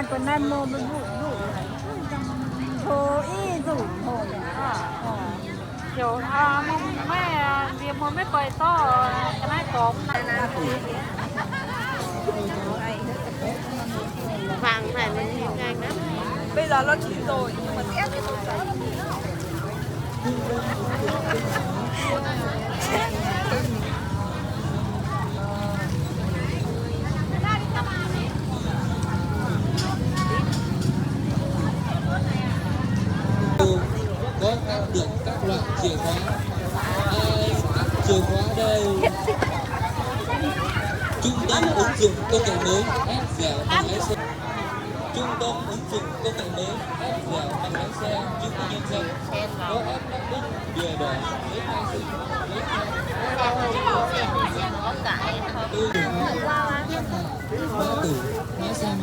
mà còn nan mô bên vụ vụ thô y rủ thô kiểu mấy việc mà mấy bài to cái này cũng vàng này mình nhìn nhanh lắm. Bây giờ nó chín rồi nhưng mà tét thì không sợ. Có được các loại chìa khóa. Chìa khóa đây. Trung tâm ứng dụng công nghệ mới ép dẻo bằng lái xe. Trung tâm ứng dụng công nghệ mới ép dẻo bằng lái xe chứng minh nhân dân. Có ép đắc đích bìa đỏ lấy khai sinh lấy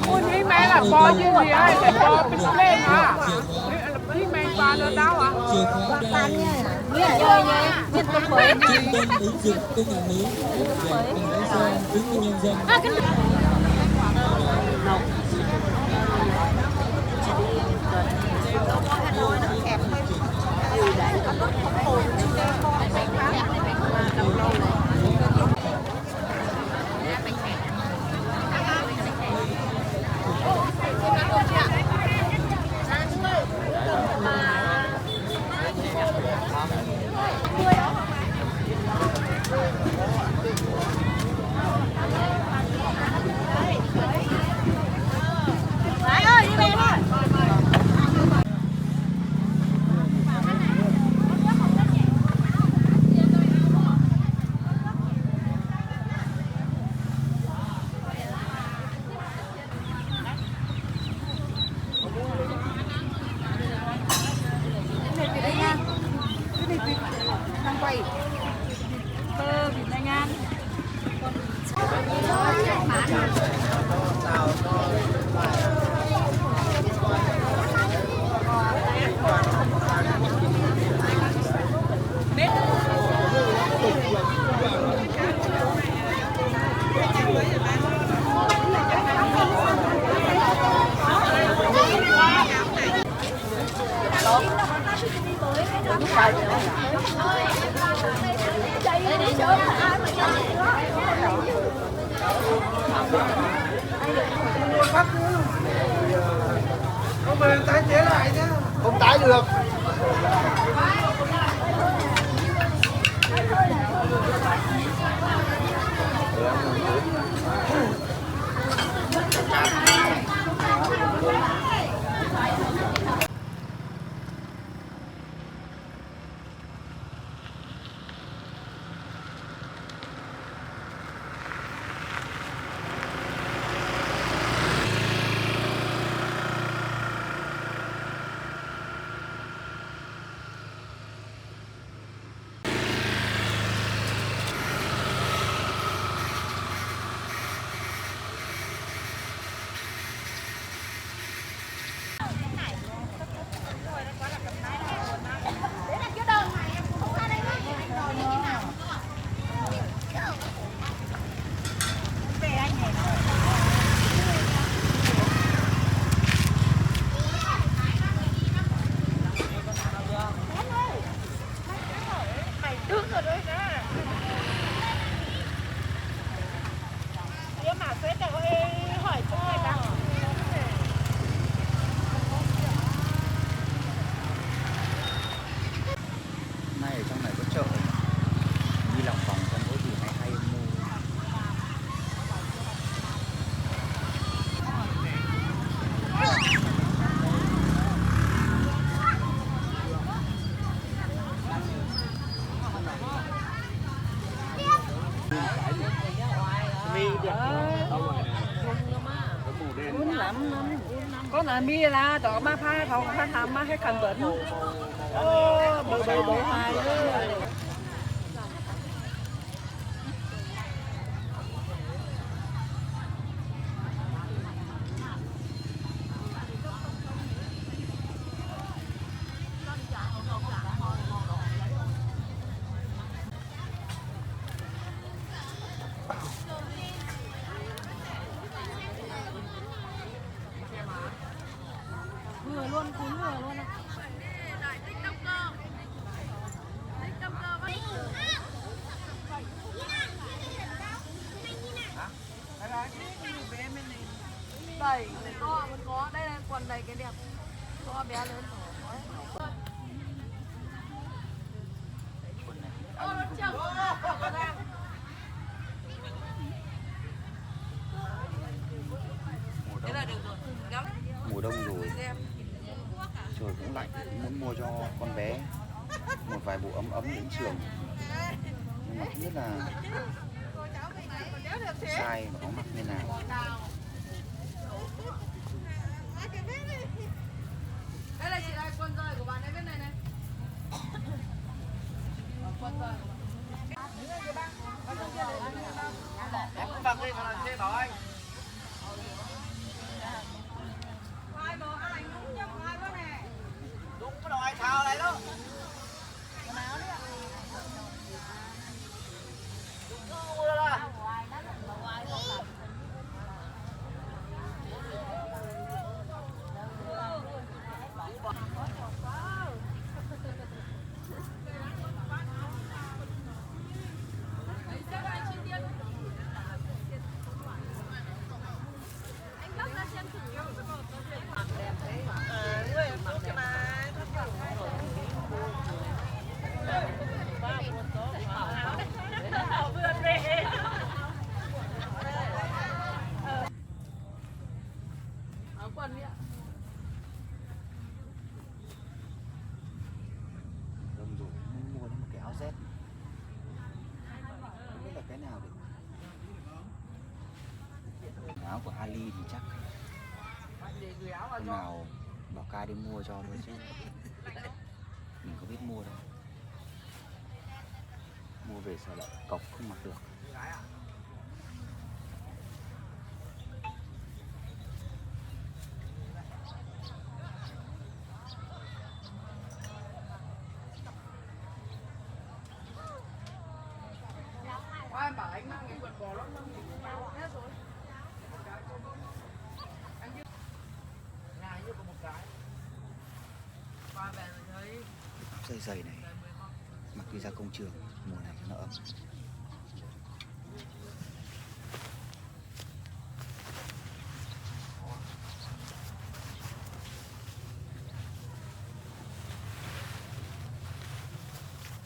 Ôi ý mẹ là bò chứ gì ấy, để bò bít lên à. Ý mẹ bà nó đau à. Trung tâm ứng dụng công nghệ mới ép dẻo bằng lái xe chứng minh nhân dân. Không mình tái chế lại nhá. Không tái được. Nay ở trong này có chợ đi lòng vòng trong có gì hay hay mua. Có là mi là đó ma pha thầu pha thảm ma hay cần bệnh. Bự hoài. đây cái đẹp. To bé lớn. Mùa đông rồi, trời cũng lạnh, muốn mua cho con bé một vài bộ ấm ấm đến trường, nhưng mà không biết là size và có mặc như nào. Đây là chị ơi, quần rời của bạn ấy bên này này. Quần rời của bạn. Em cũng mặc đi, còn là chê bảo anh. Hai bố ảnh cũng nhầm hai bữa này. Đúng cái đồ anh thao này đó. Đông rồi, muốn mua một cái áo Z, không biết là cái nào được. Áo của Ali thì chắc hôm nào bảo ca đi mua cho thôi chứ mình có biết mua đâu, mua về sợ lại cọc không mặc được. Ai bảo anh mang cái quần bò lót lưng thì cũng bao hết rồi. Anh chứ. Nhà như có một cái. Qua về rồi thấy Dây giày này mặc đi ra công trường mùa này cho nó ấm.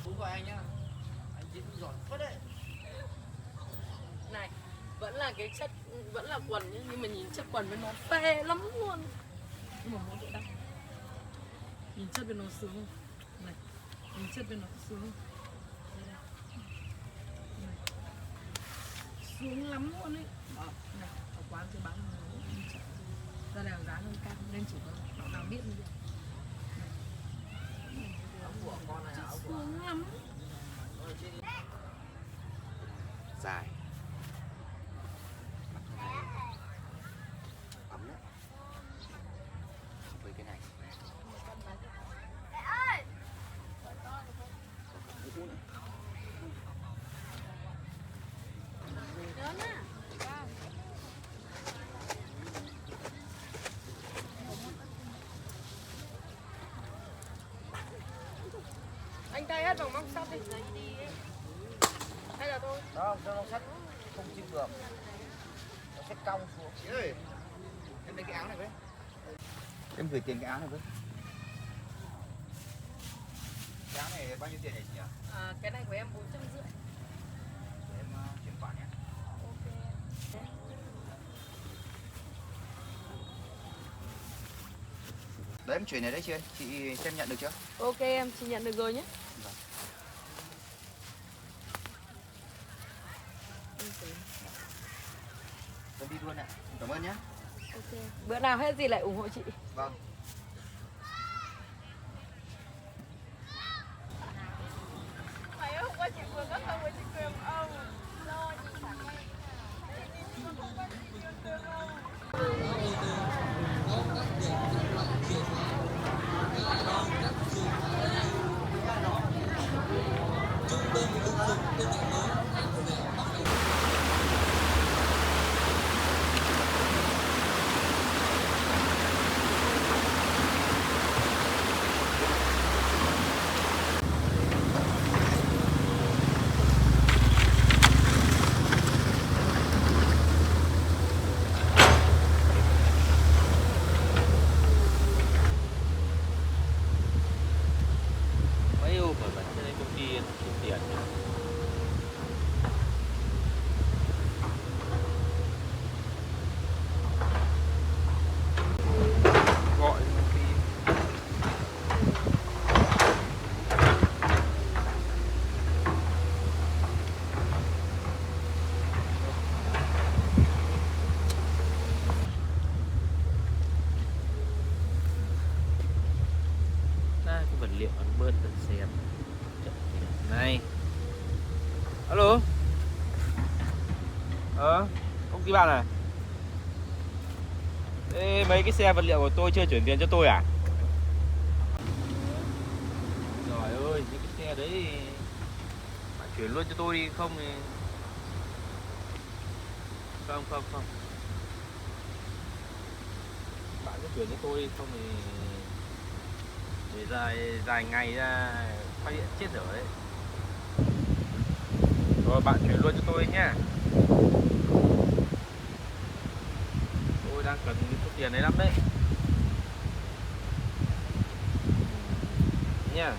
Bố gọi anh nhá. Anh Chiến giỏi phết đấy. Này, vẫn là cái chất, vẫn là quần nhá, nhưng mà nhìn chất quần với nó phê lắm luôn. Nhưng mà mỗi bộ đắt. Nhìn chất với nó sướng không? Này, nhìn chất với nó sướng không? Đây đây. Này. Sướng lắm luôn ấy. Đó, này, ở quán tôi bán nó ra đèo giá hơn cao nên chỉ có bạn nào biết mới được. Chất sướng lắm. Dài mặc cái này ấm đấy, với cái này Anh tay hết bằng móc sắt đi. Hay là thôi. Không, cho nó sắt không chịu được. Nó sẽ cong xuống. Chị ơi, em lấy cái áo này với. em gửi tiền cái áo này với. Cái áo này bao nhiêu tiền này chị nhỉ? À, cái này của em 450. Để em chuyển khoản nhé. Đấy em chuyển này đấy chị ơi, chị xem nhận được chưa? Ok em, chị nhận được rồi nhé. Vâng. Em đi luôn ạ, cảm ơn nhé. Ok. Bữa nào hết gì lại ủng hộ chị. Vâng. Mày hôm qua chị vừa có xong rồi chị cười ông. Lo chị phải nghe. Không có chị cười không? có các điểm các loại chìa khóa và đón các dụng trung tâm ứng dụng công nghệ mới áp dẻo bằng máy Alo. Công ty bạn à? Thế mấy cái xe vật liệu của tôi chưa chuyển tiền cho tôi à? Trời ơi, những cái xe đấy bạn chuyển luôn cho tôi đi, không thì... Không. Bạn cứ chuyển cho tôi đi, không thì dài ngày ra phát hiện chết rồi đấy. Rồi bạn chuyển luôn cho tôi nhé. Tôi đang cần cái số tiền đấy lắm đấy. Nha.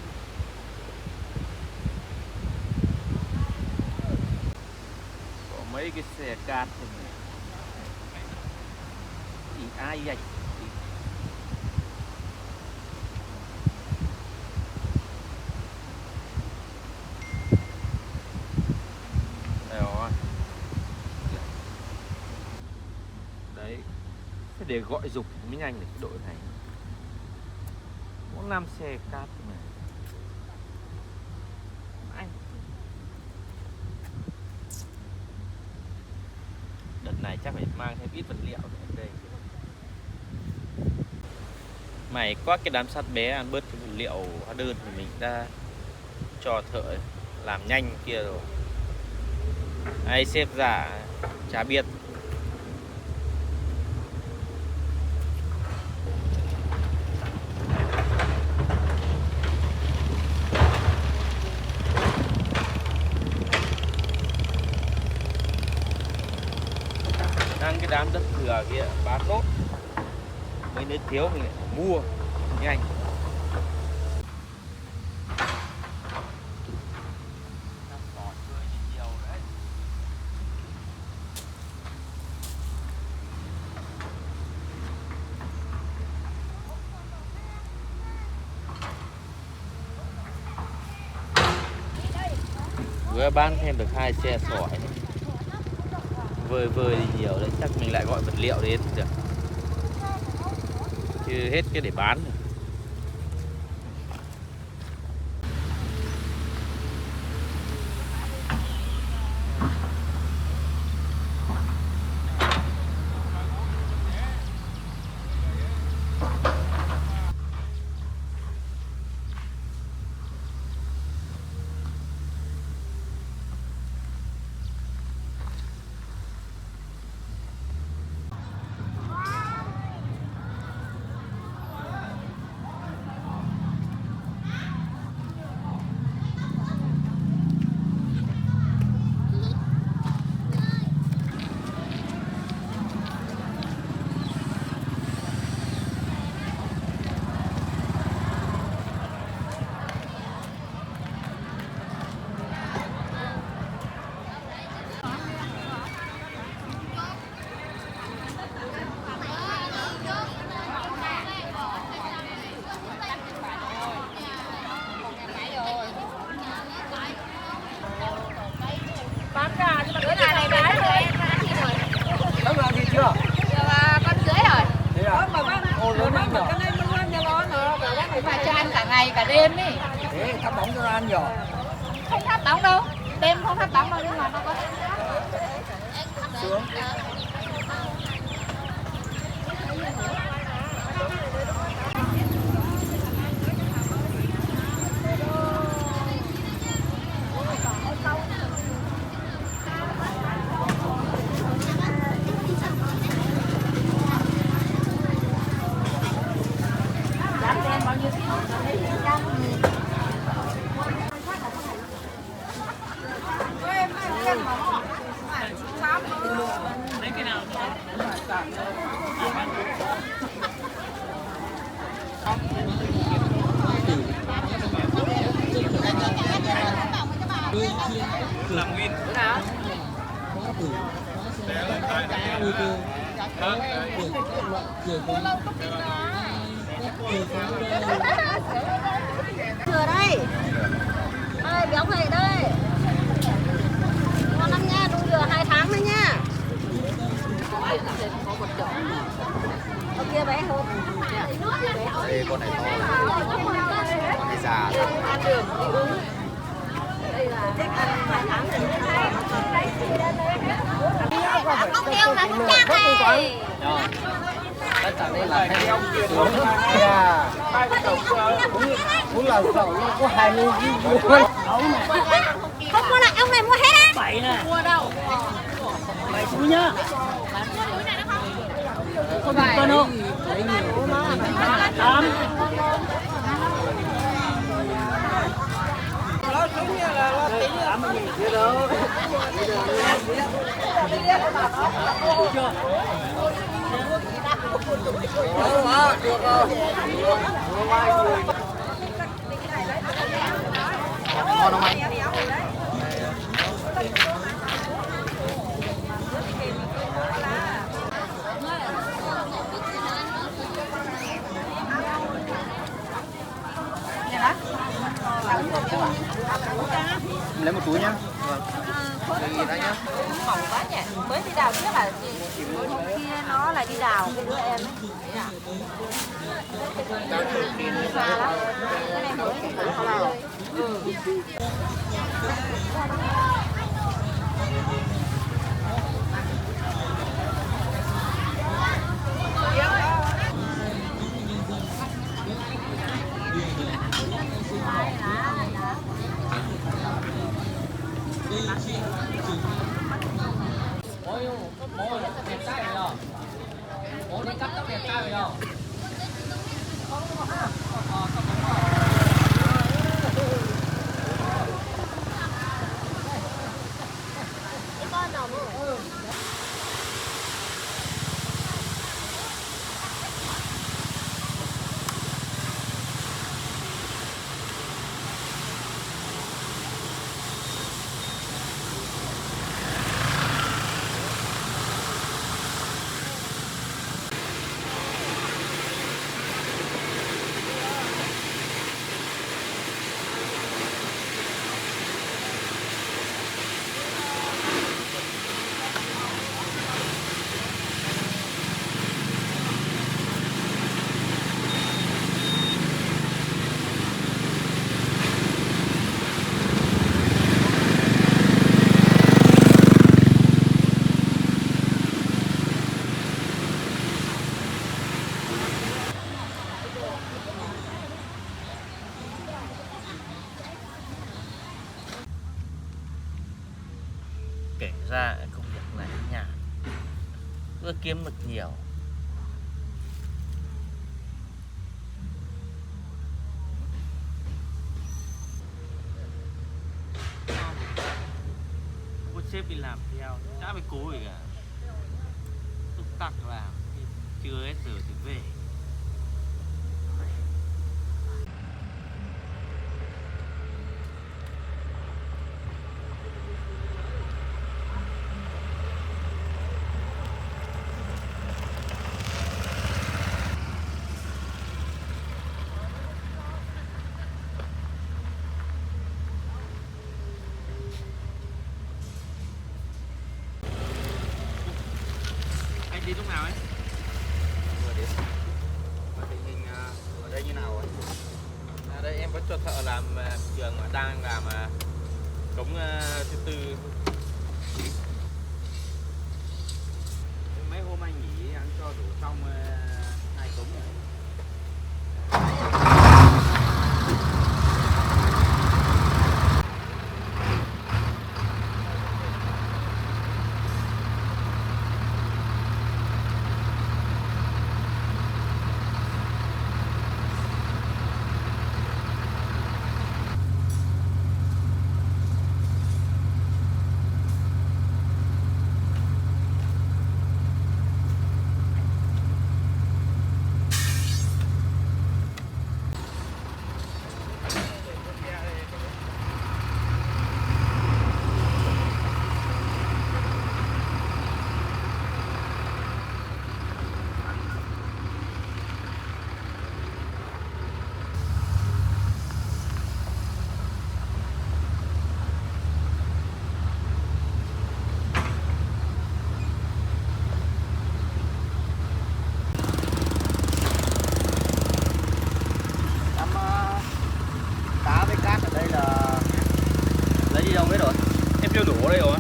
Có mấy cái xe cát thì ai vậy? Đấy, thế để gọi dục mới nhanh được cái đội này. Mỗi 5 xe cát này. Anh. Đợt này chắc phải mang thêm ít vật liệu ở đây. Mày có cái đám sắt bé ăn bớt cái vật liệu hóa đơn thì mình ra cho thợ làm nhanh kia rồi. Ai xếp giả chả biết. Đang cái đám đất thừa kia bán nốt, mấy đứa thiếu mình lại mua nhanh. Vừa bán thêm được 2 xe sỏi này. Vơi đi nhiều đấy, chắc mình lại gọi vật liệu đến được. Chứ hết cái để bán rồi. Mà cho ăn cả ngày cả đêm đi. Thế thắp bóng cho nó ăn nhỏ. Không thắp bóng đâu. Đêm không thắp bóng đâu nhưng mà nó có Sướng. Làm nguyên thế nào? Thừa đây. Ơi béo này đây. Ngon lắm nha, đu dừa 2 tháng đấy nha. Con kia bé hơn. Đây con này to. Con này già. Ăn được. Đây là thích ăn 2 tháng rồi. Không đeo là không chắc này. Đây là hai ông kia xuống à. Cũng là cậu có hai mươi vui. Không mua lại ông này mua hết á. Bảy nè. Mua đâu? Bảy túi nhá. Không được con đâu. 8. Ngon không anh? Lấy một túi nhá. Gì đó nhá. Mỏng quá nhỉ. Mới đi đào trước là chị. Hôm kia nó lại đi đào cái đứa em ấy. Xa lắm. Cái này mới thì phải chơi. Kể ra công việc này nhàn, vừa kiếm được nhiều. Có sếp đi làm theo, chả phải cố gì cả, túc tắc làm, chưa hết giờ thì về. Anh đi lúc nào ấy? Vừa đến. Mà tình hình ở đây như nào ấy? À, đây em có cho thợ làm trường mà đang làm cống thứ tư. Mấy hôm anh nghỉ anh cho đổ xong 2 cống rồi. Lấy đi đâu hết rồi? Em chưa đổ ở đây rồi.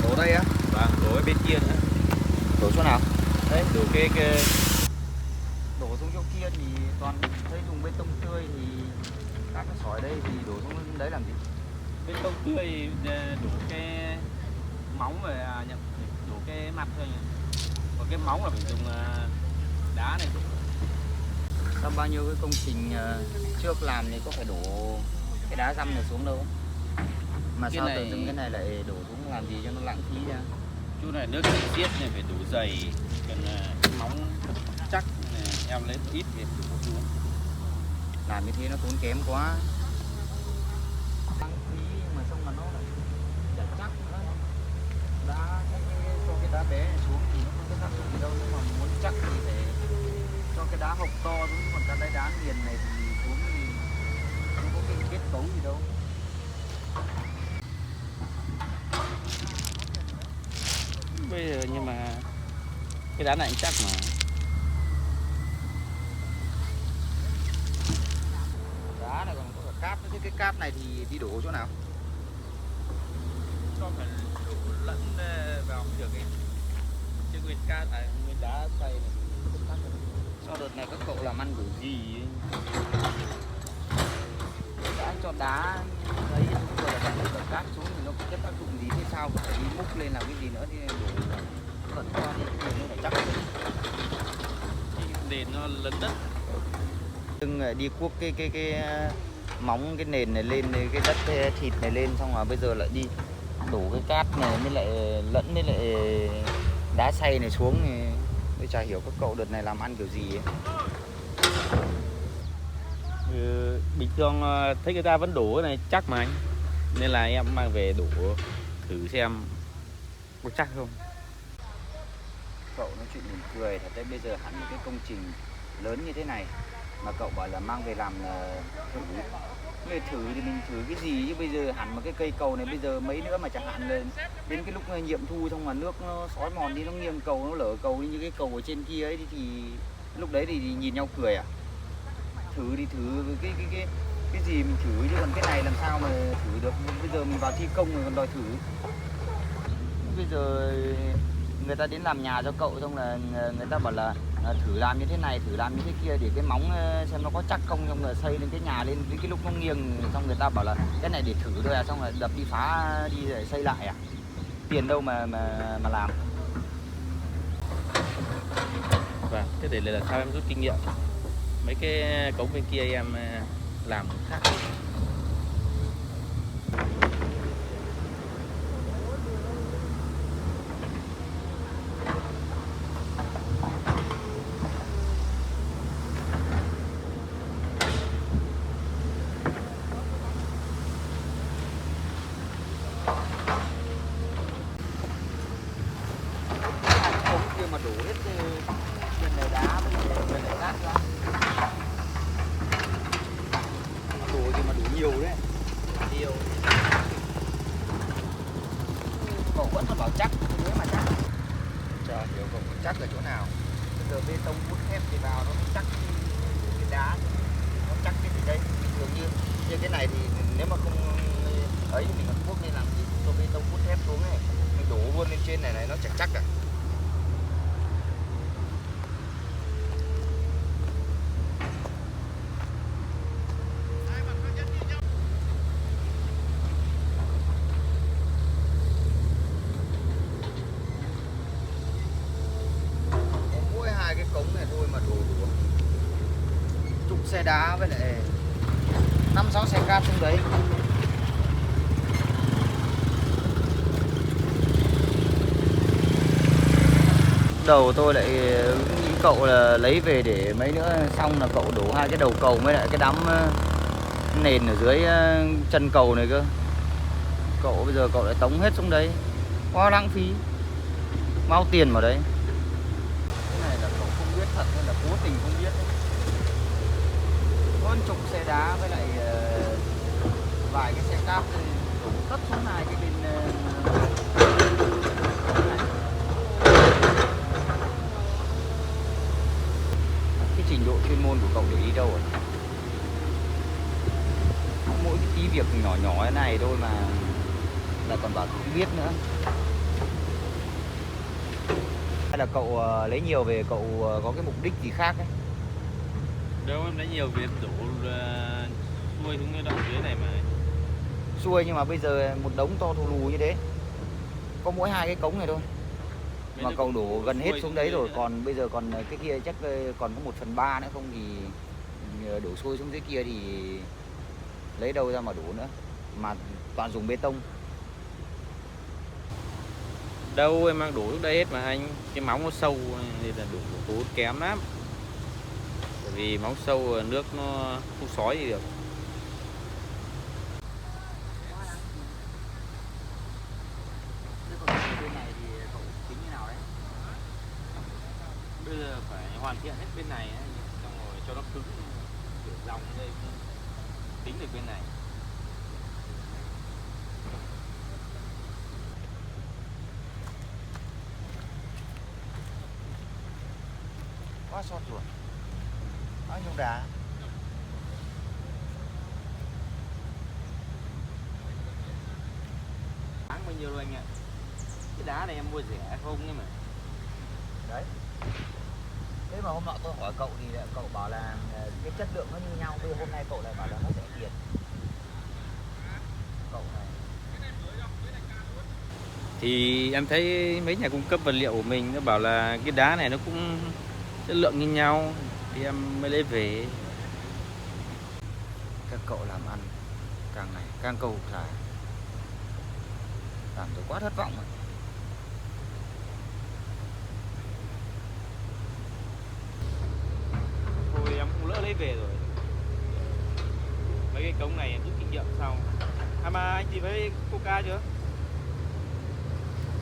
Đổ đây á? Vâng, đổ ở bên kia nữa. Đổ chỗ nào? Đấy, đổ cái Đổ xuống chỗ kia thì toàn thấy dùng bê tông tươi thì các cái sỏi đây thì đổ xuống đấy làm gì? bê tông tươi đổ cái móng về nhập đổ cái mặt thôi nhỉ. Còn cái móng là phải dùng đá này. Sau bao nhiêu cái công trình trước làm thì có phải đổ cái đá răm này xuống đâu? Mà Cái sao này- tự dưng cái này lại đổ xuống làm gì cho nó lãng phí ra? Chú này nước xiết này phải đủ dày, còn cái móng chắc này, em lấy ít để đổ xuống. Làm như thế nó tốn kém quá. Lãng phí mà xong mà nó lại chả chắc nữa. Đá cho cái đá bé này xuống thì nó không có tác dụng gì đâu, nhưng mà muốn chắc thì phải cho cái đá hộc to xuống, còn cái đá nghiền này thì xuống thì không có cái kết cấu gì đâu. Bây giờ nhưng mà cái đá này cũng chắc mà. Đá này còn có cả cát nữa, thế cái cát này thì đi đổ chỗ nào? Cho phải đổ lẫn vào mới được ấy. Chứ nguyên cát này, nguyên đá xay này không cắt được. Sau đợt này các cậu làm ăn kiểu gì ấy? Đã cho đá ấy rồi là đặt đợt cát xuống thì nó có cái tác dụng gì, thế sao phải đi múc lên làm cái gì nữa thì đổ lẫn qua đi thì nó phải chắc. Thì nền nó lấn đất. Đừng đi cuốc cái móng cái nền này lên, cái đất cái thịt này lên, xong rồi bây giờ lại đi đổ cái cát này mới lại lẫn với lại đá xay này xuống thì tôi chả hiểu các cậu đợt này làm ăn kiểu gì ấy. Bình thường thấy người ta vẫn đổ cái này chắc mà anh, nên là em mang về đổ thử xem có chắc không. Cậu nói chuyện buồn cười thật đấy, bây giờ hẳn một cái công trình lớn như thế này mà cậu bảo là mang về làm thử. Người thử thì mình thử cái gì chứ bây giờ hẳn một cái cây cầu này bây giờ mấy nữa mà chẳng hạn lên đến cái lúc nghiệm thu xong mà nước nó xói mòn đi, nó nghiêng cầu, nó lở cầu đi như cái cầu ở trên kia ấy thì lúc đấy thì nhìn nhau cười à? Thử thì thử cái gì mình thử chứ còn cái này làm sao mà thử được. Bây giờ mình vào thi công rồi còn đòi thử. Bây giờ người ta đến làm nhà cho cậu xong là người ta bảo là thử làm như thế này, thử làm như thế kia để cái móng xem nó có chắc không, xong rồi xây lên cái nhà lên đến cái lúc nó nghiêng xong người ta bảo là cái này để thử thôi à, xong rồi đập đi phá đi rồi xây lại à? Tiền đâu mà làm. Vâng, thế để là sao em rút kinh nghiệm. Mấy cái cống bên kia em làm khác. Ống kia mà đổ hết bên này đá bên này cát ra. Đổ thì mà đổ nhiều đấy. Nhiều. Cậu vẫn còn bảo chắc, nếu mà chắc. Chờ hiểu cậu chắc ở chỗ nào. Bây giờ bê tông hút thép thì vào nó chắc cái đá, nó chắc cái gì đây. Thường như cái này thì nếu mà không ấy thì mình còn cuốc lên làm gì, cho bê tông hút thép xuống này, mình đổ luôn lên trên này nó chẳng chắc à. Mỗi hai cái cống này thôi mà đổ đủ chục xe đá với lại 5-6 xe cát xuống đấy. Đầu tôi lại nghĩ cậu là lấy về để mấy nữa xong là cậu đổ hai cái đầu cầu với lại cái đám nền ở dưới chân cầu này cơ. Cậu bây giờ cậu lại tống hết xuống đấy, quá lãng phí, bao tiền vào đấy. Cái này là cậu không biết thật hay là cố tình không biết đấy. Hơn chục xe đá với lại vài cái xe cát đổ tất xuống hai cái bên cái trình độ chuyên môn của cậu để đi đâu rồi? Mỗi cái tí việc nhỏ nhỏ thế này thôi mà là còn bảo không biết nữa. là cậu lấy nhiều về cậu có cái mục đích gì khác ấy? Đâu em lấy nhiều vì em đổ xuôi xuống cái đoạn dưới này mà. Xuôi nhưng mà bây giờ một đống to thù lù như thế, có mỗi 2 cái cống này thôi mà cậu đổ gần hết xuống đấy rồi, còn bây giờ còn cái kia chắc còn có 1/3 nữa, không thì đổ xuôi xuống dưới kia thì lấy đâu ra mà đổ nữa, mà toàn dùng bê tông. Đâu em mang đổ xuống đây hết mà anh, cái móng nó sâu nên là đổ kém lắm. Bởi vì móng sâu nước nó không xói gì được. Bên này thì cậu tính như nào đấy? Bây giờ phải hoàn thiện hết bên này ấy, xong rồi cho nó cứng kiểu dòng đây tính được bên này. Quá sót rồi. Bao nhiêu đá? Bán bao nhiêu đâu anh ạ? Cái đá này em mua rẻ không ấy mà. Đấy. Thế mà hôm nọ tôi hỏi cậu thì cậu bảo là cái chất lượng nó như nhau, bây giờ hôm nay cậu lại bảo là nó rẻ tiền. Cậu này. Thì em thấy mấy nhà cung cấp vật liệu của mình nó bảo là cái đá này nó cũng chất lượng như nhau thì em mới lấy về. Các cậu làm ăn càng ngày càng cầu thả, làm tôi quá thất vọng rồi. Thôi em cũng lỡ lấy về rồi. Mấy cái cống này em rút kinh nghiệm sau. À mà anh tìm thấy Coca chưa?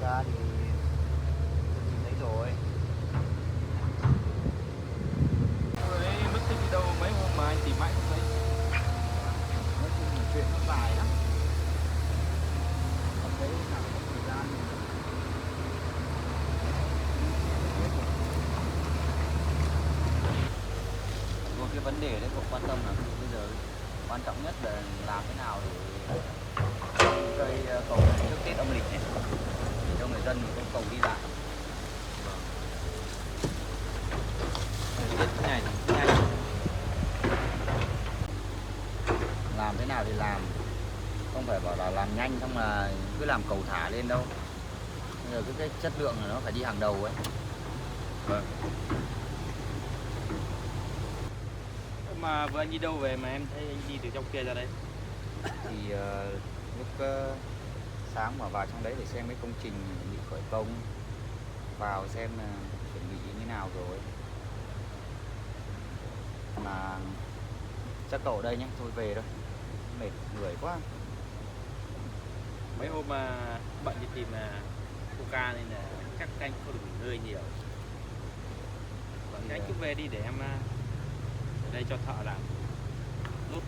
Ra thì tìm thấy rồi. Đấy mất tích đi đâu mấy hôm mà anh tìm mãi không thấy. Nói chung là chuyện nó dài lắm. Không thấy nào có thời gian. Có cái vấn đề đấy cậu quan tâm là bây giờ quan trọng nhất là làm thế nào để cây cầu này trước Tết âm lịch này để cho người dân có cầu đi lại. Biết cái này thì nhanh. Làm thế nào thì làm, không phải bảo là làm nhanh xong là cứ làm cầu thả lên đâu. Bây giờ cái chất lượng là nó phải đi hàng đầu ấy. Vâng. Mà vừa anh đi đâu về mà em thấy anh đi từ trong kia ra đây? Thì lúc sáng mà vào trong đấy để xem cái công trình bị khởi công, vào xem chuẩn bị như nào rồi. Mà chắc cậu ở đây nhé, thôi về thôi, mệt người quá. Mấy hôm mà bận đi tìm Coca nên là chắc anh không được nghỉ ngơi nhiều. Vâng, anh cứ về đi để em ở đây cho thợ làm nốt.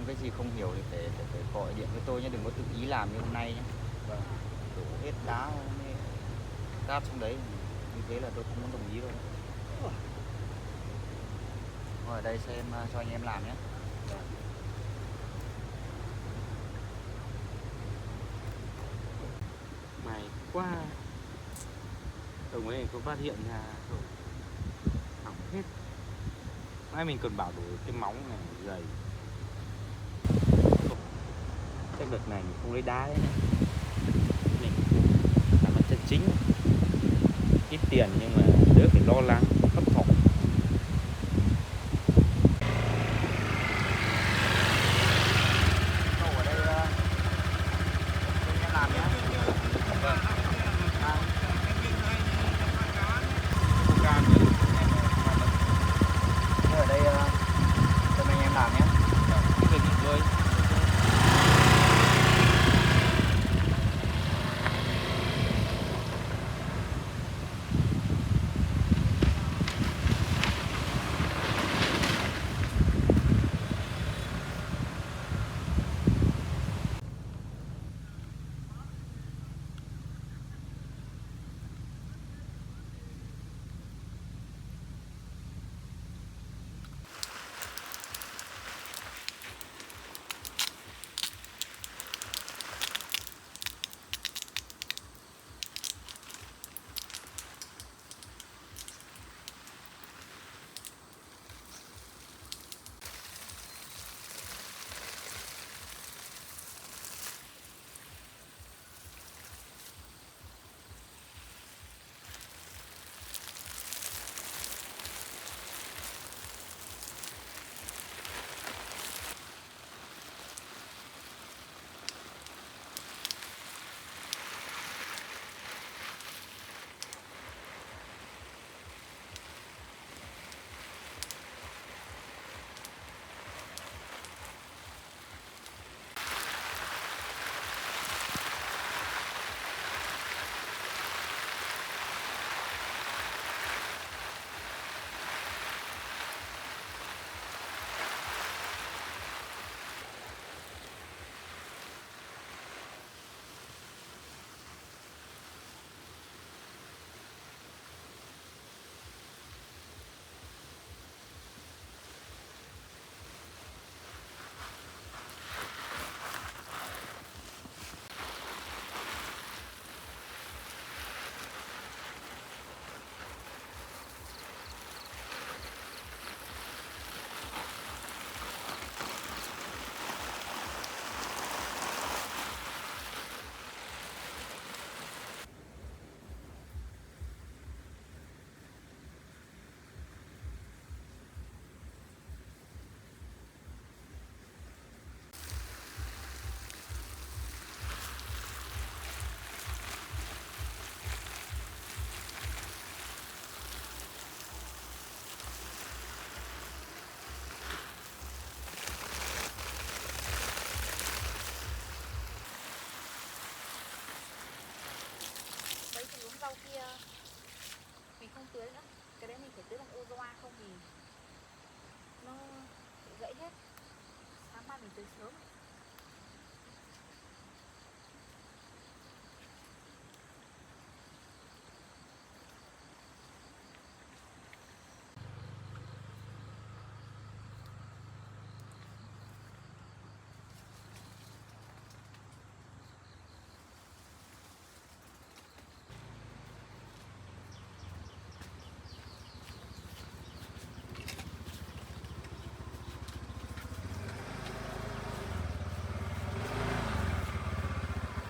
Cái gì không hiểu thì phải gọi điện với tôi nhé, đừng có tự ý làm như hôm nay nhé. Vâng. Đổ hết đá cát xuống đấy, như thế là tôi không muốn đồng ý đâu. Ngồi ở đây xem cho anh em làm nhé. May quá. Đồng ấy có phát hiện ra rồi. Hỏng hết. Mai mình còn bảo đổi cái móng này dày. Chắc đợt này mình không lấy đá đấy. Mình làm chân chính. Ít tiền nhưng mà đỡ phải lo lắng thấp thỏm. rau kia mình không tưới nữa, cái đấy mình phải tưới bằng Ozoa, không thì nó bị gãy hết. Sáng mai mình tưới sớm.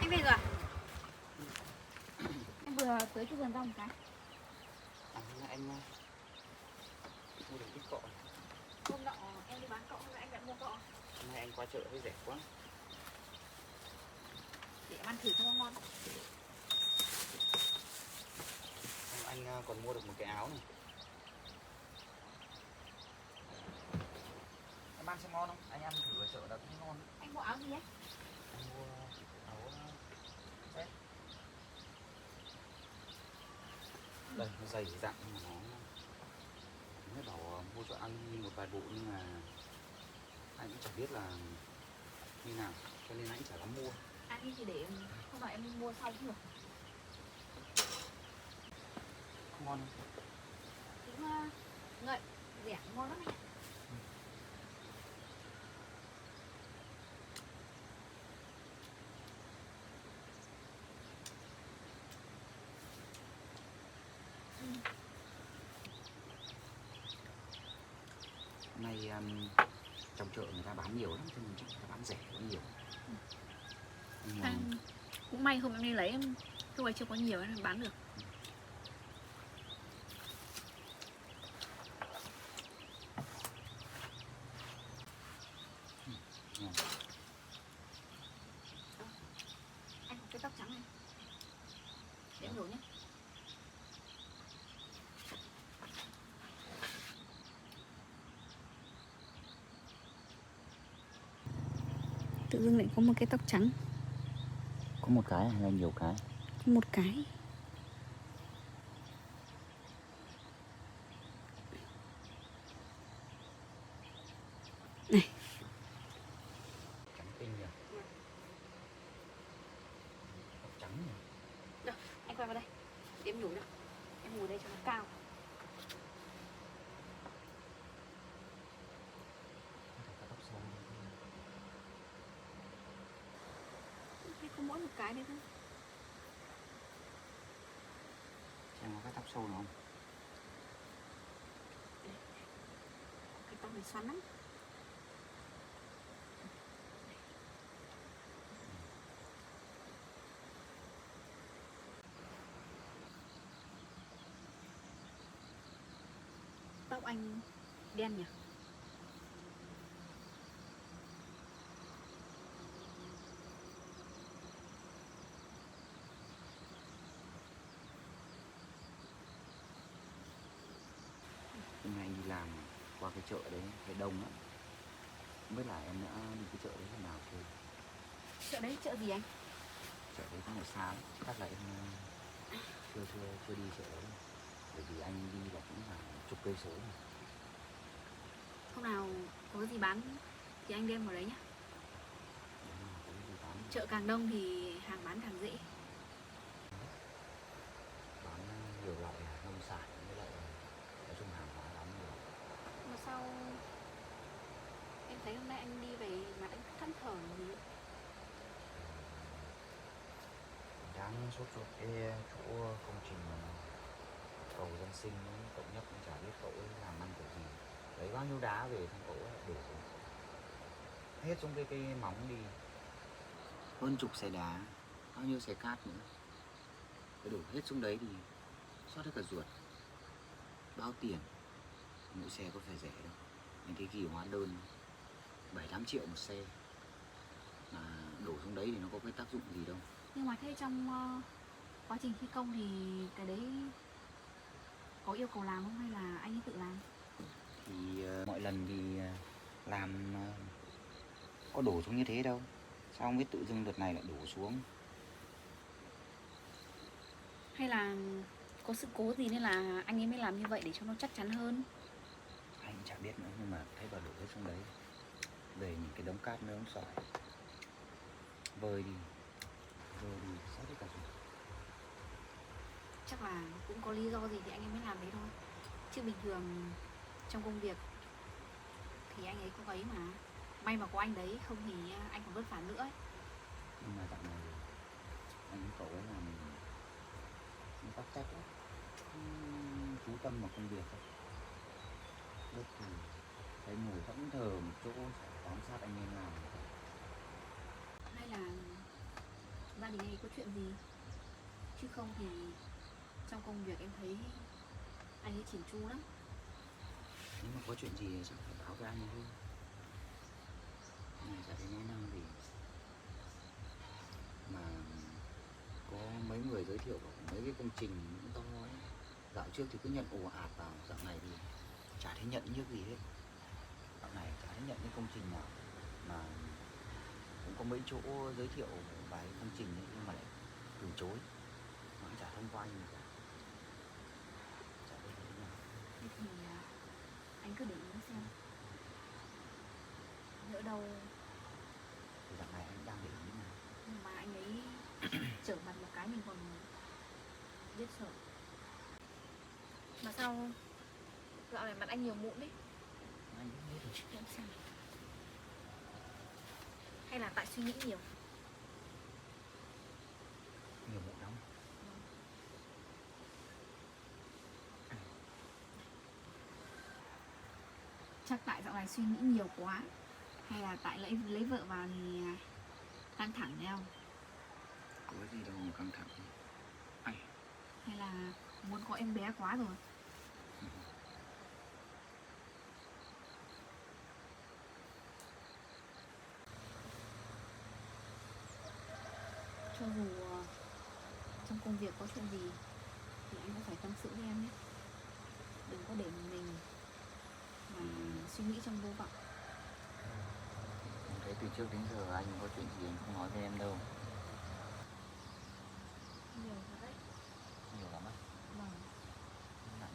Anh về rồi à? Em vừa tới chỗ vườn rau một cái. Anh mua được ít cọ. Hôm nọ em đi bán cọ, hôm nay anh lại mua cọ. Hôm nay anh qua chợ thấy rẻ quá. Để em ăn thử cho nó ngon. Anh còn mua được một cái áo này. Em ăn xem ngon không? Anh ăn thử ở chợ đã cũng ngon. Anh mua áo gì ấy? Anh mua áo vest. Đây, nó dày dặn nhưng mà nó bảo mua cho anh đi một vài bộ nhưng mà anh cũng chẳng biết là như nào cho nên anh chả dám mua. Ăn đi thì để không phải em mua sau cũng được. Không ngon không? Cũng ngậy, rẻ, ngon lắm anh ạ. Hôm nay trong chợ người ta bán nhiều lắm cho nên chắc người ta bán rẻ cũng nhiều. Nhưng mà Cũng may hôm em đi lấy em lúc ấy chưa có nhiều nên bán được. Anh có cái tóc trắng này. Để em đổ nhé. Tự dưng lại có một cái tóc trắng. có một cái hay là nhiều cái? Có một cái. Này. Trắng tinh nhỉ? Tóc trắng nhỉ? Đâu, anh quay vào đây. Để em nhổ được. Em ngồi đây cho nó cao. Tóc sâu. Hay có mỗi một cái đấy thôi. Xem có cái tóc sâu nào không? Cái tóc này xoắn lắm. Tóc anh đen nhỉ? Hôm nay anh đi làm qua cái chợ đấy thấy đông lắm. Không biết là em đã đi cái chợ đấy thế nào chưa? Chợ đấy chợ gì anh? Chợ đấy cũng ở xa lắm. Chắc là em chưa đi chợ đấy. Bởi vì anh đi là cũng là chục cây số. Hôm nào có cái gì bán thì anh đem vào đấy nhá. Chợ càng đông thì hàng bán càng dễ. Bán nhiều loại nông sản với lại nói chung hàng hóa bán nhiều. Mà sao em thấy hôm nay anh đi về mà anh thẫn thờ gì vậy? Đang sốt ruột cái chỗ công trình cầu dân sinh ấy, cậu Nhất cũng chả biết cậu ấy làm ăn kiểu gì. Lấy bao nhiêu đá về thằng cậu ấy đổ hết xuống cái móng đi. Hơn chục xe đá, bao nhiêu xe cát nữa. Phải đổ hết xuống đấy thì sót hết cả ruột. Bao tiền, mỗi xe có phải rẻ đâu. Anh thấy ghi hóa đơn 7-8 triệu một xe. Mà đổ xuống đấy thì nó có cái tác dụng gì đâu. Nhưng mà thế trong quá trình thi công thì cái đấy có yêu cầu làm không hay là anh ấy tự làm? Thì mọi lần thì làm có đổ xuống như thế đâu. Sao không biết tự dưng đợt này lại đổ xuống. Hay là có sự cố gì nên là anh ấy mới làm như vậy để cho nó chắc chắn hơn? Anh chả biết nữa, nhưng mà thấy bà đổ hết xuống đấy. Về những cái đống cát nơi đống sỏi, vơi đi sát hết cả rồi. Chắc là cũng có lý do gì thì anh ấy mới làm đấy thôi. Chứ bình thường trong công việc thì anh ấy cũng ấy mà. May mà có anh đấy, không thì anh còn vất vả nữa ấy. Nhưng mà dạo này anh với cậu ấy làm tắc trách lắm, không chú tâm vào công việc thôi. Lúc thì thấy ngồi thẫn thờ một chỗ phải bám sát anh em làm. Hay là gia đình anh ấy có chuyện gì? Chứ không thì trong công việc em thấy anh ấy chỉn chu lắm. Nếu mà có chuyện gì thì chắc phải báo với anh thôi. Này chả thấy nói năng gì. Mà có mấy người giới thiệu mấy cái công trình cũng to ấy. Dạo trước thì cứ nhận ồ ạt vào, dạo này thì chả thấy nhận nhức gì hết. Dạo này chả thấy nhận cái công trình nào, mà cũng có mấy chỗ giới thiệu vài công trình ấy, nhưng mà lại từ chối, mà cũng chả thông qua gì cả. Chả biết thế nào. Thế thì anh cứ để ý xem. Nhỡ đâu Thì dạo này anh đang để ý mà. mà anh ấy trở mặt một cái mình còn biết sợ. Mà sao dạo này mặt anh nhiều mụn đấy? Anh cũng biết rồi. Để em xem. Hay là tại suy nghĩ nhiều? Nhiều mụn lắm. Chắc tại dạo này suy nghĩ nhiều quá. Hay là tại lấy vợ vào thì căng thẳng đấy không? Có gì đâu mà căng thẳng. Anh Hay là muốn có em bé quá rồi? Cho dù trong công việc có chuyện gì thì anh cũng phải tâm sự với em nhé. Đừng có để mình mà suy nghĩ trong vô vọng. em thấy từ trước đến giờ anh có chuyện gì anh không nói với em đâu. Nhiều thật đấy. Nhiều lắm á. Vâng. Nặng.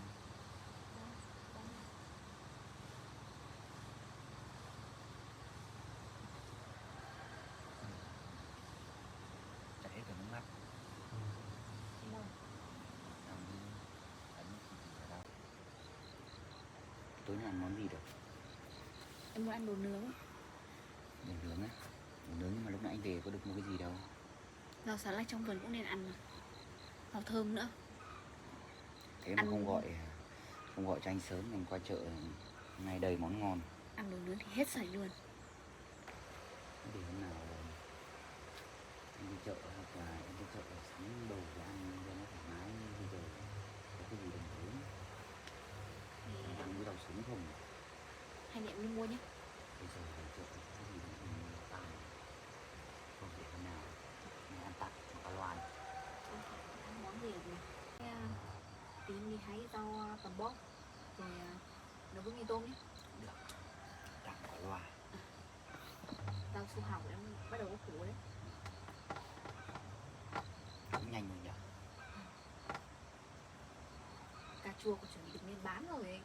Chảy hết cả nước mắt. Vâng. Làm đi. Đánh chỉ ở đâu. Tối nay ăn món gì được? Em muốn ăn đồ nướng. Đồ nướng á. Đồ nướng nhưng mà lúc nãy anh về có được mua cái gì đâu. Rau xà lách trong vườn cũng nên ăn mà. Rau thơm nữa. Thế mà Ăn- không gọi cho anh sớm, anh qua chợ ngày đầy món ngon. Ăn đồ nướng thì hết sảy luôn. Để hôm nào anh đi chợ hoặc là em đi chợ sắm đồ để ăn cho nó thoải mái. Bây giờ có cái gì đồng ý Thì anh đi đầu súng không? hai chị em đi mua nhé. Bây giờ về chợ có gì mình tàn không thể hôm nào mình ăn tắt một cái loài. Ăn món gì được nhỉ? Tí đi hái rau tầm bóp rồi nấu với mì tôm nhé. Được, tặng một cái loài. Rau su hào em bắt đầu có củ đấy. Cũng nhanh rồi nhỉ. Cà chua cũng chuẩn bị được nên bán rồi ấy.